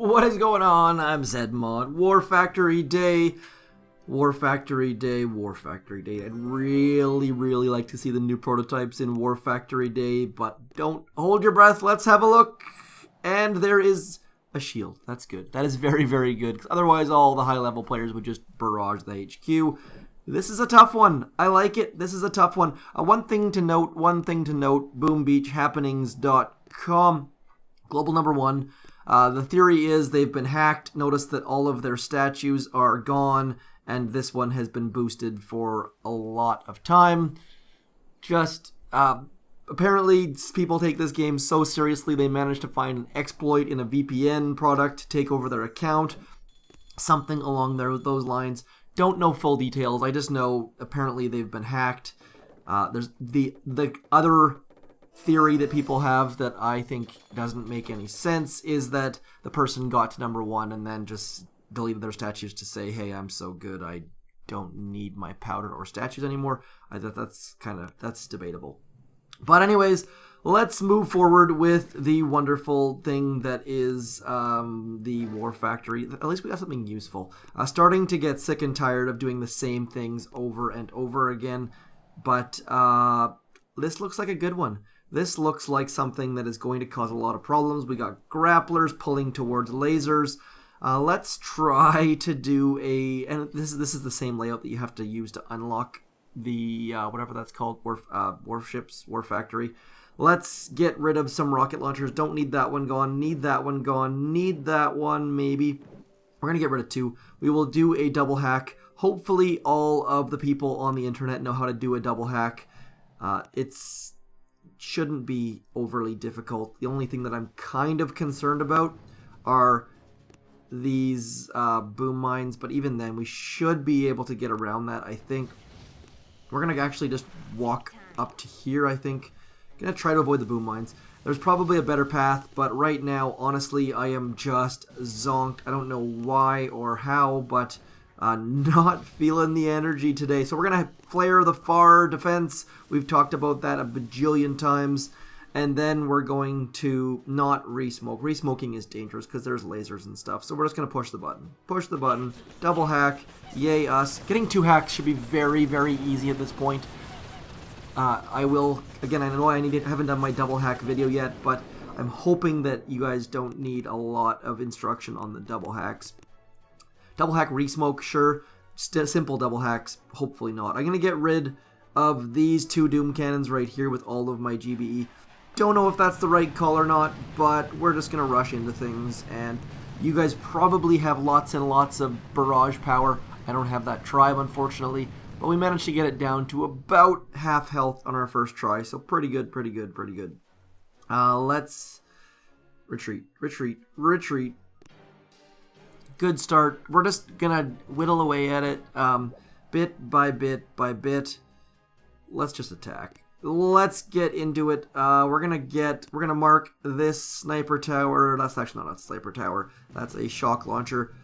What is going on? I'm zmoT. War Factory Day. War Factory Day, War Factory Day. I'd really like to see the new prototypes in War Factory Day, but don't hold your breath. Let's have a look. And there is a shield. That's good. That is very good. 'Cause otherwise, all the high-level players would just barrage the HQ. This is a tough one. I like it. This is a tough one. One thing to note, boombeachhappenings.com. Global number 1. The theory is they've been hacked. Notice that all of their statues are gone, and this one has been boosted for a lot of time. Just, apparently people take this game so seriously they managed to find an exploit in a VPN product to take over their account. Something along those lines. Don't know full details. I just know apparently they've been hacked. There's the other theory that people have that I think doesn't make any sense is that the person got to number 1 and then just deleted their statues to say, hey, I'm so good, I don't need my powder or statues anymore. That's debatable. But anyways, let's move forward with the wonderful thing that is the War Factory. At least we got something useful. Starting to get sick and tired of doing the same things over and over again, but this looks like a good one. This looks like something that is going to cause a lot of problems. We got grapplers pulling towards lasers. Let's try to do and this is the same layout that you have to use to unlock the, whatever that's called, warships, War Factory. Let's get rid of some rocket launchers. Don't need that one gone. Need that one gone. Need that one, maybe. We're going to get rid of 2. We will do a double hack. Hopefully all of the people on the internet know how to do a double hack. It's shouldn't be overly difficult. The only thing that I'm kind of concerned about are these boom mines, but even then we should be able to get around that. I think we're gonna actually just walk up to here. I think gonna try to avoid the boom mines. There's probably a better path, but right now honestly I am just zonked. I don't know why or how, but not feeling the energy today. So we're going to flare the far defense. We've talked about that a bajillion times. And then we're going to not re-smoke. Re-smoking is dangerous because there's lasers and stuff. So we're just going to push the button. Push the button. Double hack. Yay us. Getting 2 hacks should be very easy at this point. I will, again, I know I haven't done my double hack video yet, but I'm hoping that you guys don't need a lot of instruction on the double hacks. Double hack re-smoke, sure. Simple double hacks, hopefully not. I'm going to get rid of these 2 doom cannons right here with all of my GBE. Don't know if that's the right call or not, but we're just going to rush into things. And you guys probably have lots and lots of barrage power. I don't have that tribe, unfortunately. But we managed to get it down to about half health on our first try. So pretty good. Let's retreat. Good start. We're just gonna whittle away at it, bit by bit. Let's just attack. Let's get into it. We're gonna mark this sniper tower. That's actually not a sniper tower. That's a shock launcher.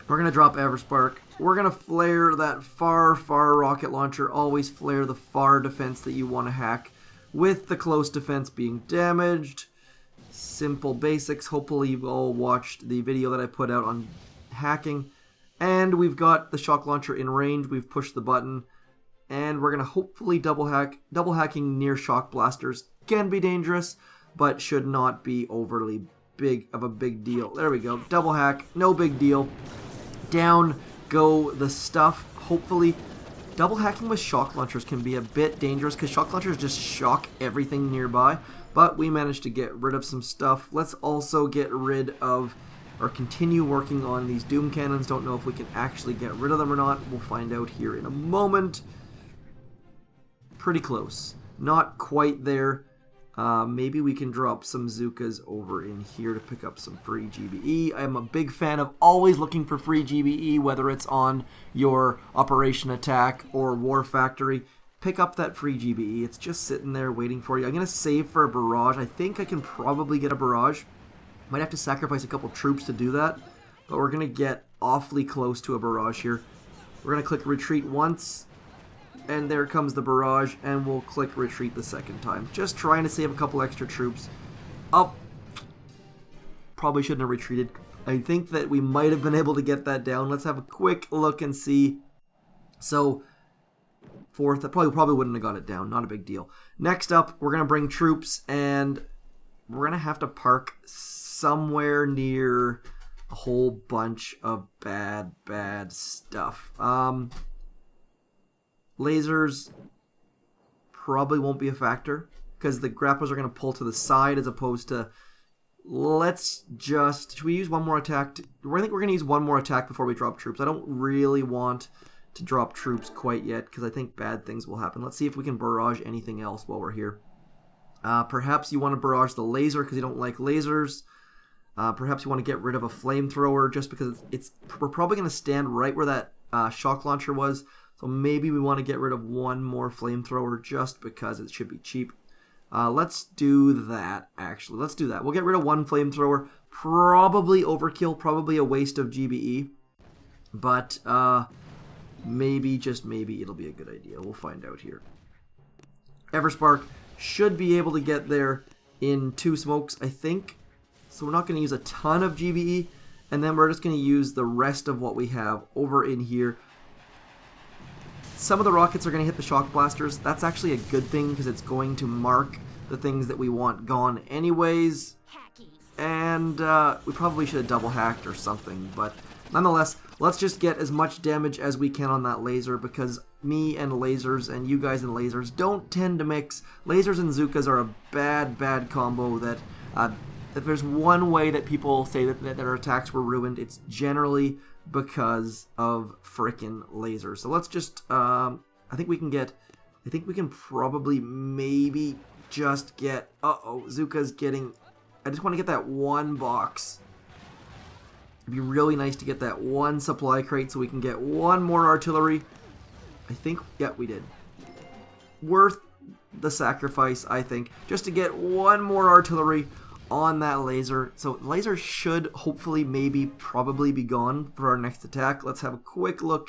We're gonna drop Everspark. We're gonna flare that far rocket launcher. Always flare the far defense that you want to hack, with the close defense being damaged. Simple basics. Hopefully you've all watched the video that I put out on hacking. And we've got the shock launcher in range. We've pushed the button. And we're going to hopefully double hack. Double hacking near shock blasters can be dangerous, but should not be overly big of a big deal. There we go. Double hack. No big deal. Down go the stuff. Hopefully double hacking with shock launchers can be a bit dangerous because shock launchers just shock everything nearby. But we managed to get rid of some stuff. Let's also get rid of, or continue working on these doom cannons. Don't know if we can actually get rid of them or not. We'll find out here in a moment. Pretty close. Not quite there. Maybe we can drop some Zookas over in here to pick up some free GBE. I am a big fan of always looking for free GBE, whether it's on your Operation Attack or War Factory. Pick up that free GBE. It's just sitting there waiting for you. I'm going to save for a barrage. I think I can probably get a barrage. Might have to sacrifice a couple troops to do that, but we're going to get awfully close to a barrage here. We're going to click retreat once, and there comes the barrage, and we'll click retreat the second time. Just trying to save a couple extra troops. Oh, probably shouldn't have retreated. I think that we might have been able to get that down. Let's have a quick look and see. So, fourth, I probably wouldn't have got it down. Not a big deal. Next up, we're going to bring troops, and we're going to have to park somewhere near a whole bunch of bad stuff. Lasers probably won't be a factor because the grapplers are going to pull to the side as opposed to... should we use one more attack? I think we're going to use one more attack before we drop troops. I don't really want to drop troops quite yet because I think bad things will happen. Let's see if we can barrage anything else while we're here. Perhaps you want to barrage the laser because you don't like lasers. Perhaps you want to get rid of a flamethrower just because we're probably going to stand right where that shock launcher was. So maybe we want to get rid of one more flamethrower just because it should be cheap. Let's do that, actually. Let's do that. We'll get rid of one flamethrower. Probably overkill, probably a waste of GBE. But maybe, just maybe, it'll be a good idea. We'll find out here. Everspark should be able to get there in 2 smokes, I think. So we're not going to use a ton of GBE. And then we're just going to use the rest of what we have over in here. Some of the rockets are going to hit the shock blasters. That's actually a good thing because it's going to mark the things that we want gone anyways. And we probably should have double hacked or something. But nonetheless, let's just get as much damage as we can on that laser because me and lasers and you guys and lasers don't tend to mix. Lasers and Zookas are a bad combo that if there's one way that people say that their attacks were ruined, it's generally because of frickin' lasers. So let's just, I think we can probably maybe just get, Zooka's getting, I just want to get that one box. It'd be really nice to get that one supply crate so we can get one more artillery. I think, yeah, we did. Worth the sacrifice, I think, just to get one more artillery on that laser. So laser should hopefully probably be gone for our next attack. Let's have a quick look.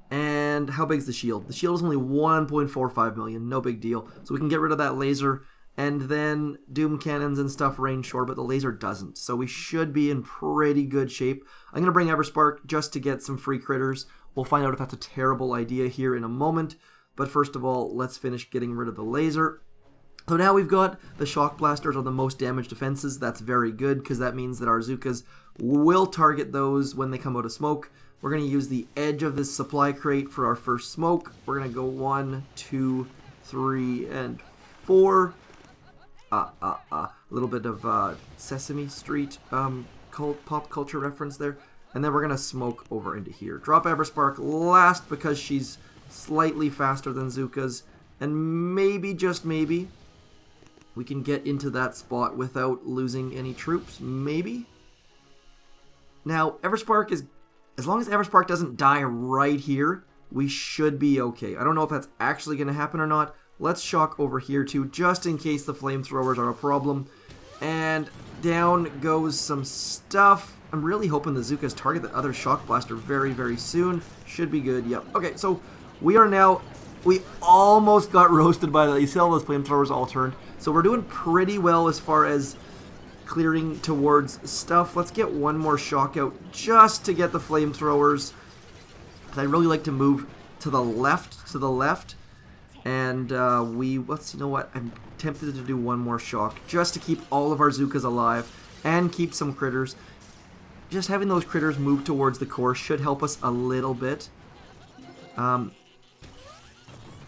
And how big is the shield? The shield is only 1.45 million, no big deal. So we can get rid of that laser, and then doom cannons and stuff range short, but the laser doesn't. So we should be in pretty good shape. I'm going to bring Everspark just to get some free critters. We'll find out if that's a terrible idea here in a moment. But first of all, let's finish getting rid of the laser. So now we've got the shock blasters on the most damaged defenses. That's very good because that means that our Zookas will target those when they come out of smoke. We're going to use the edge of this supply crate for our first smoke. We're going to go 1, 2, 3, and 4. A little bit of Sesame Street pop culture reference there. And then we're going to smoke over into here. Drop Everspark last because she's slightly faster than Zookas. And maybe, just maybe, we can get into that spot without losing any troops. Maybe. Now, Everspark is... As long as Everspark doesn't die right here, we should be okay. I don't know if that's actually going to happen or not. Let's shock over here too, just in case the flamethrowers are a problem. And down goes some stuff. I'm really hoping the Zookas target the other shock blaster very soon. Should be good. Yep. Okay, so we are now... We almost got roasted by the... You see all those flamethrowers all turned. So we're doing pretty well as far as clearing towards stuff. Let's get one more shock out just to get the flamethrowers. I really like to move to the left. And you know what? I'm tempted to do one more shock just to keep all of our Zookas alive and keep some critters. Just having those critters move towards the core should help us a little bit.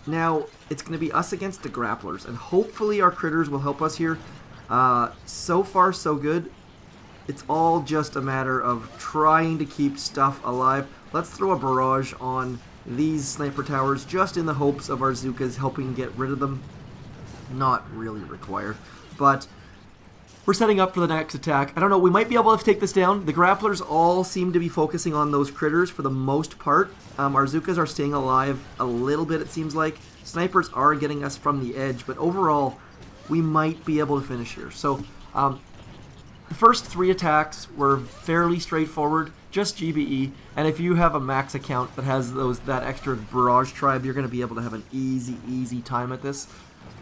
Now, it's going to be us against the grapplers, and hopefully our critters will help us here. So far, so good. It's all just a matter of trying to keep stuff alive. Let's throw a barrage on these sniper towers just in the hopes of our Zookas helping get rid of them. Not really required, but we're setting up for the next attack. I don't know, we might be able to take this down. The grapplers all seem to be focusing on those critters for the most part. Our Zookas are staying alive a little bit, it seems like. Snipers are getting us from the edge, but overall, we might be able to finish here. So, the first 3 attacks were fairly straightforward, just GBE, and if you have a max account that has that extra Barrage tribe, you're going to be able to have an easy time at this.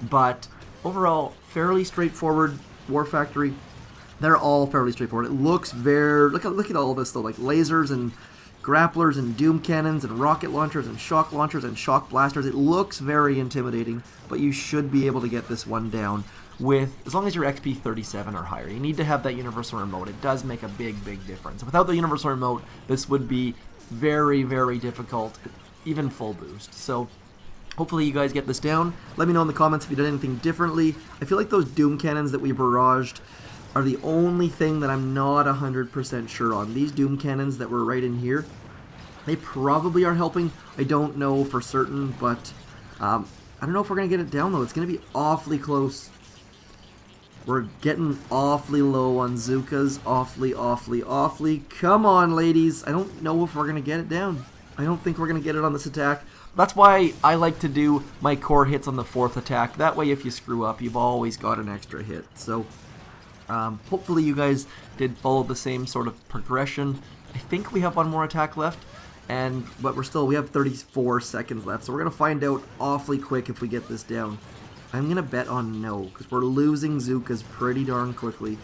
But overall, fairly straightforward War Factory. They're all fairly straightforward. It looks very... Look at all this, though. Like lasers and grapplers and doom cannons and rocket launchers and shock blasters. It looks very intimidating, but you should be able to get this one down with... As long as you're XP 37 or higher. You need to have that universal remote. It does make a big, big difference. Without the universal remote, this would be very, very difficult, even full boost. So... hopefully you guys get this down. Let me know in the comments if you did anything differently. I feel like those doom cannons that we barraged are the only thing that I'm not 100% sure on. These doom cannons that were right in here, they probably are helping. I don't know for certain, but I don't know if we're going to get it down, though. It's going to be awfully close. We're getting awfully low on Zookas. Awfully. Come on, ladies. I don't know if we're going to get it down. I don't think we're going to get it on this attack. That's why I like to do my core hits on the 4th attack. That way, if you screw up, you've always got an extra hit. So, hopefully you guys did follow the same sort of progression. I think we have one more attack left, but we have 34 seconds left. So we're going to find out awfully quick if we get this down. I'm going to bet on no, because we're losing Zookas pretty darn quickly.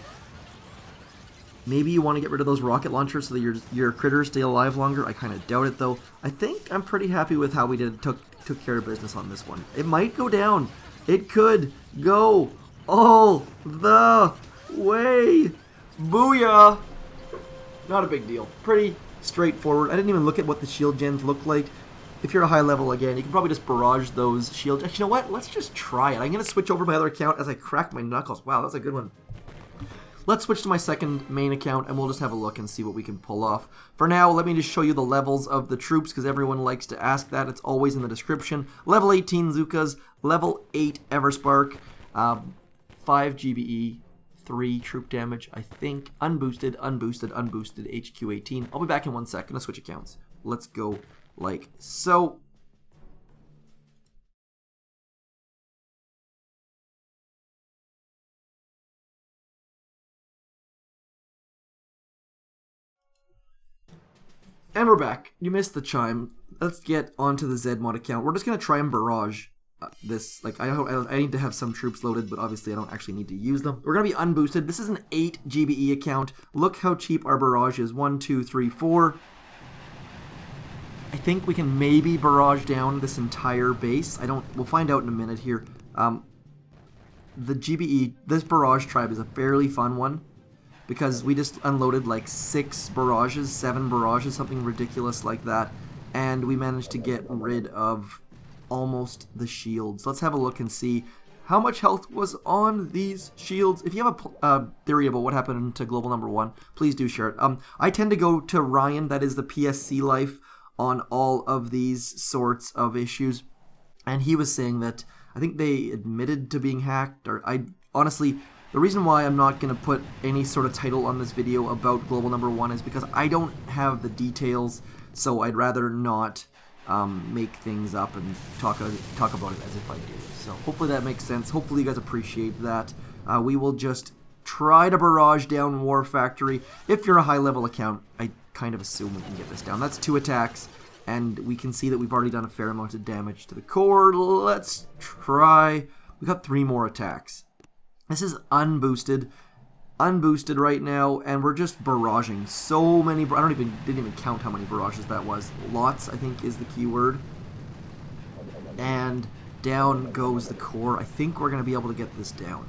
Maybe you want to get rid of those rocket launchers so that your critters stay alive longer. I kind of doubt it, though. I think I'm pretty happy with how we took care of business on this one. It might go down. It could go all the way. Booyah! Not a big deal. Pretty straightforward. I didn't even look at what the shield gens look like. If you're a high level, again, you can probably just barrage those shields. Actually, you know what? Let's just try it. I'm going to switch over my other account as I crack my knuckles. Wow, that's a good one. Let's switch to my second main account, and we'll just have a look and see what we can pull off. For now, let me just show you the levels of the troops, because everyone likes to ask that. It's always in the description. Level 18 Zookas, level 8 Everspark, 5 GBE, 3 troop damage, I think. Unboosted, HQ 18. I'll be back in 1 second. Let's switch accounts. Let's go like so. And we're back. You missed the chime. Let's get onto the zmoT account. We're just going to try and barrage this. Like, I need to have some troops loaded, but obviously I don't actually need to use them. We're going to be unboosted. This is an 8 GBE account. Look how cheap our barrage is. 1, 2, 3, 4. I think we can maybe barrage down this entire base. We'll find out in a minute here. The GBE, this barrage tribe is a fairly fun one, because we just unloaded like 6 barrages, 7 barrages, something ridiculous like that, and we managed to get rid of almost the shields. Let's have a look and see how much health was on these shields. If you have a theory about what happened to global number 1, please do share it. I tend to go to Ryan, that is the PSC life, on all of these sorts of issues, and he was saying that I think they admitted to being hacked, or honestly, the reason why I'm not going to put any sort of title on this video about global number 1 is because I don't have the details, so I'd rather not make things up and talk about it as if I do. So hopefully that makes sense. Hopefully you guys appreciate that. We will just try to barrage down War Factory. If you're a high level account, I kind of assume we can get this down. That's 2 attacks, and we can see that we've already done a fair amount of damage to the core. Let's try. We got 3 more attacks. This is unboosted right now, and we're just barraging so many. I didn't even count how many barrages that was. Lots, I think, is the key word. And down goes the core. I think we're going to be able to get this down.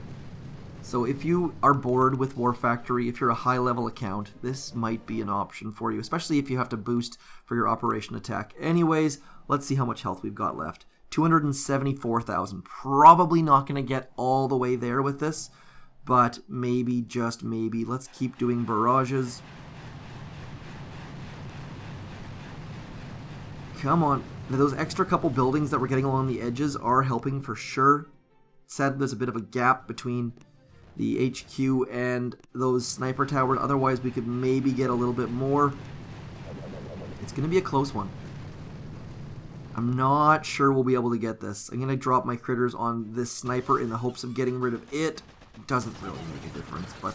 So if you are bored with War Factory, if you're a high-level account, this might be an option for you, especially if you have to boost for your operation attack. Anyways, let's see how much health we've got left. 274,000. Probably not going to get all the way there with this, but maybe, just maybe. Let's keep doing barrages. Come on. Those extra couple buildings that we're getting along the edges are helping for sure. Sad there's a bit of a gap between the HQ and those sniper towers. Otherwise, we could maybe get a little bit more. It's going to be a close one. I'm not sure we'll be able to get this. I'm going to drop my critters on this sniper in the hopes of getting rid of it. Doesn't really make a difference, but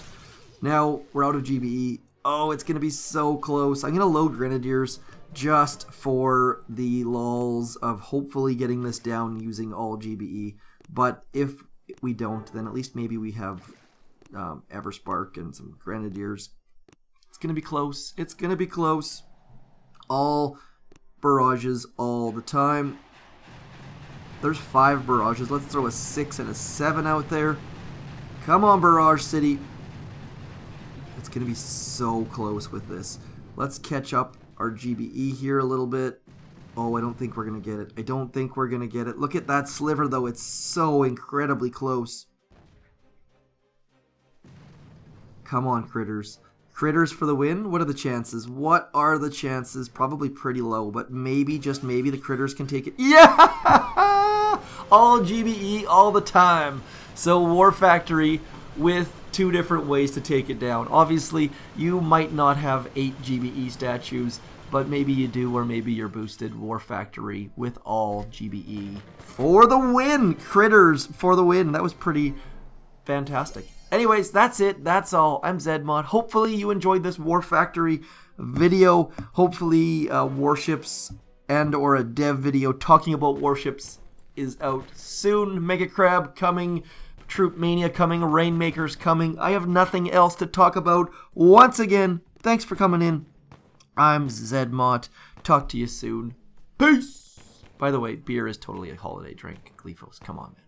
now we're out of GBE. Oh, it's going to be so close. I'm going to load Grenadiers just for the lulz of hopefully getting this down using all GBE. But if we don't, then at least maybe we have Everspark and some Grenadiers. It's going to be close. It's going to be close. All barrages all the time. There's 5 barrages. Let's throw a 6 and a 7 out there. Come on, Barrage City. It's going to be so close with this. Let's catch up our GBE here a little bit. Oh, I don't think we're going to get it. I don't think we're going to get it. Look at that sliver, though. It's so incredibly close. Come on, critters. Critters for the win? What are the chances? What are the chances? Probably pretty low, but maybe, just maybe, the critters can take it. Yeah! All GBE all the time. So War Factory with 2 different ways to take it down. Obviously, you might not have 8 GBE statues, but maybe you do, or maybe you're boosted. War Factory with all GBE. For the win! Critters for the win. That was pretty fantastic. Anyways, that's it. That's all. I'm zmoT. Hopefully you enjoyed this War Factory video. Hopefully warships and or a dev video talking about warships is out soon. Mega Crab coming. Troop Mania coming. Rainmakers coming. I have nothing else to talk about. Once again, thanks for coming in. I'm zmoT. Talk to you soon. Peace! By the way, beer is totally a holiday drink. Gleefos, come on, man.